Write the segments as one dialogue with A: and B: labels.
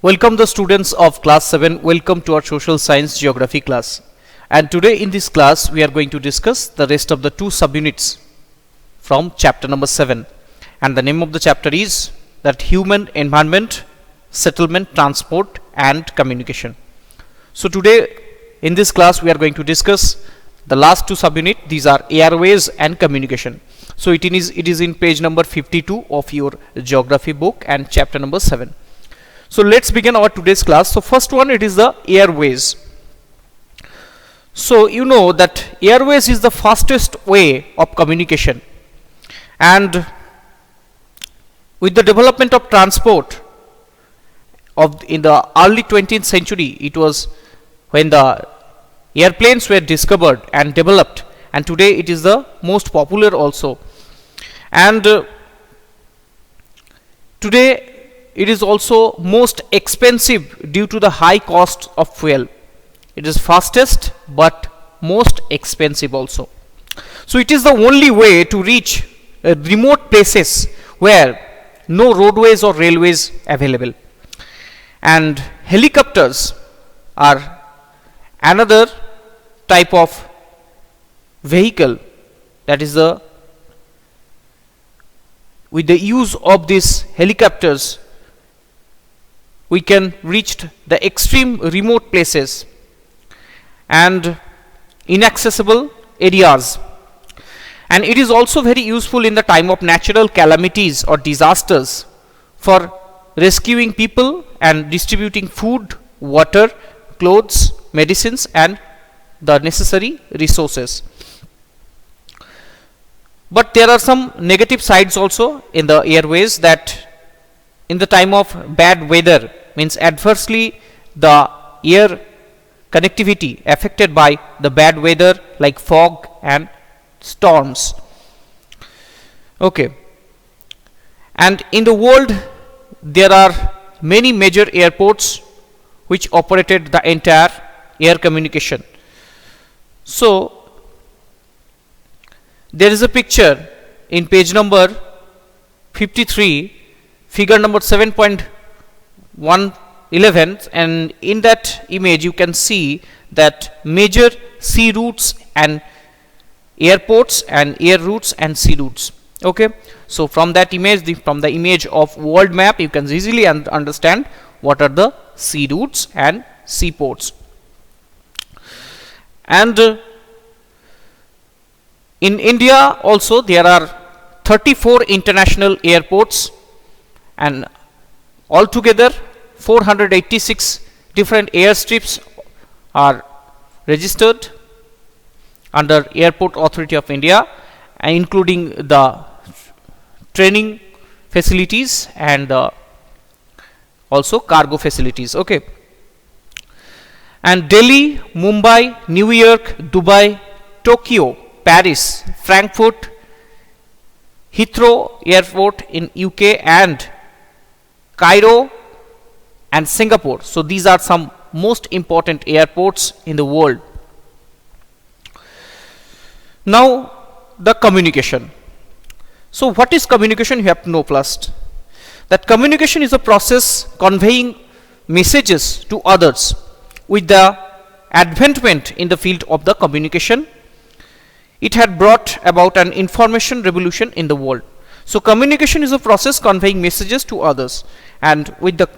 A: Welcome the students of class 7. Welcome to our social science geography class. And today in this class we are going to discuss the rest of the two subunits from chapter number 7. And the name of the chapter is that human environment, settlement, transport and communication. So today in this class we are going to discuss the last two subunits. These are airways and communication. So it is in page number 52 of your geography book and chapter number 7. So let's begin our today's class. So first one, it is the airways. So you know that airways is the fastest way of communication, and with the development of transport in the early 20th century, it was when the airplanes were discovered and developed, and today it is the most popular also. And today it is also most expensive due to the high cost of fuel. It is fastest but most expensive also. So it is the only way to reach remote places where no roadways or railways available. And helicopters are another type of vehicle, that is with the use of these helicopters we can reach the extreme remote places and inaccessible areas. And it is also very useful in the time of natural calamities or disasters for rescuing people and distributing food, water, clothes, medicines and the necessary resources. But there are some negative sides also in the airways, that in the time of bad weather, means adversely the air connectivity affected by the bad weather like fog and storms. Okay. And in the world there are many major airports which operated the entire air communication. So there is a picture in page number 53, figure number 7.111, and in that image you can see that major sea routes and airports and air routes and sea routes. Okay, so from that image, from the image of world map, you can easily understand what are the sea routes and seaports. And in India also there are 34 international airports, and altogether 486 different airstrips are registered under Airport Authority of India, including the training facilities and also cargo facilities. Okay. And Delhi, Mumbai, New York, Dubai, Tokyo, Paris, Frankfurt, Heathrow Airport in UK and Cairo and Singapore. So these are some most important airports in the world. Now the communication. So what is communication? You have to know first that communication is a process conveying messages to others. With the advancement in the field of the communication, it had brought about an information revolution in the world. So communication is a process conveying messages to others, and with the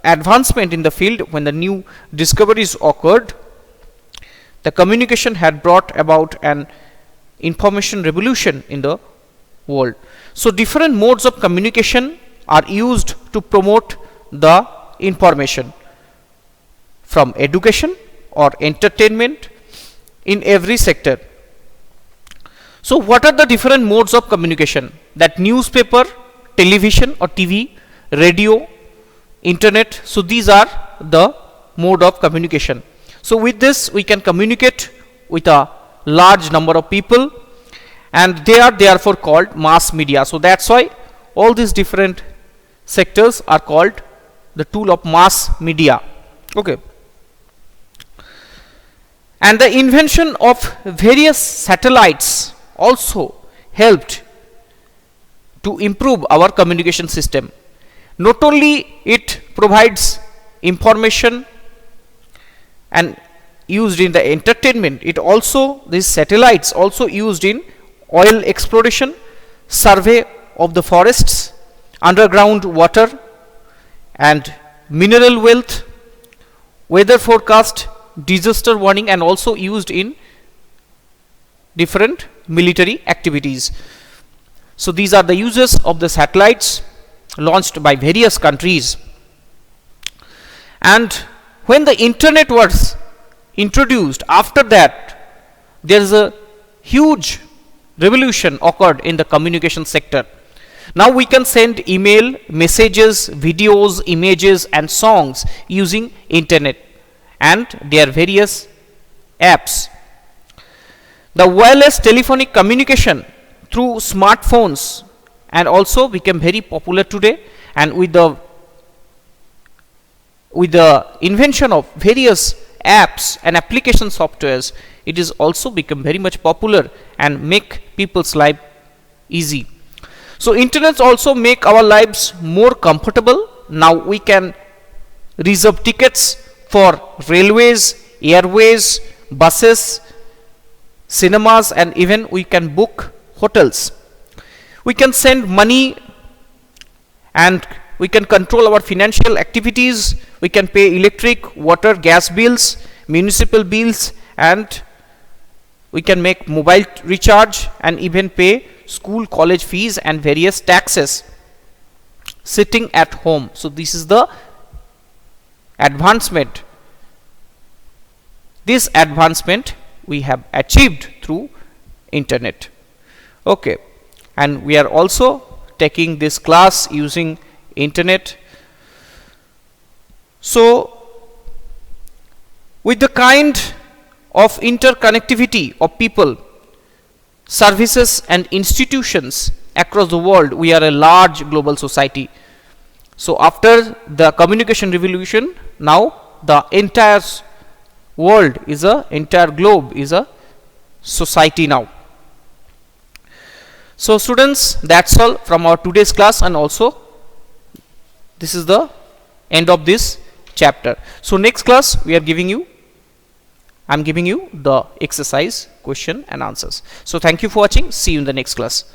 A: advancement in the field, when the new discoveries occurred, the communication had brought about an information revolution in the world. So different modes of communication are used to promote the information, from education or entertainment in every sector. So what are the different modes of communication? That newspaper, television or TV, radio, internet. So these are the mode of communication. So with this we can communicate with a large number of people, and they are therefore called mass media. So that's why all these different sectors are called the tool of mass media. Okay. And the invention of various satellites also helped to improve our communication system. Not only it provides information and used in the entertainment. It also, these satellites also used in oil exploration, survey of the forests, underground water and mineral wealth, weather forecast, disaster warning, and also used in different military activities. So these are the uses of the satellites launched by various countries. And when the internet was introduced, after that there is a huge revolution occurred in the communication sector. Now we can send email, messages, videos, images and songs using internet and their various apps. The wireless telephonic communication through smartphones and also became very popular today, and with the invention of various apps and application softwares, it is also become very much popular and make people's life easy. So internet also make our lives more comfortable. Now we can reserve tickets for railways, airways, buses, cinemas, and even we can book hotels. We can send money and we can control our financial activities. We can pay electric, water, gas bills, municipal bills, and we can make mobile recharge and even pay school, college fees and various taxes sitting at home. So this is the advancement. This advancement we have achieved through internet. Okay, and we are also taking this class using internet. So with the kind of interconnectivity of people, services and institutions across the world, we are a large global society. So after the communication revolution, now the entire world is entire globe is a society now. So students, that's all from our today's class, and also this is the end of this chapter. So next class I'm giving you the exercise question and answers. So thank you for watching. See you in the next class.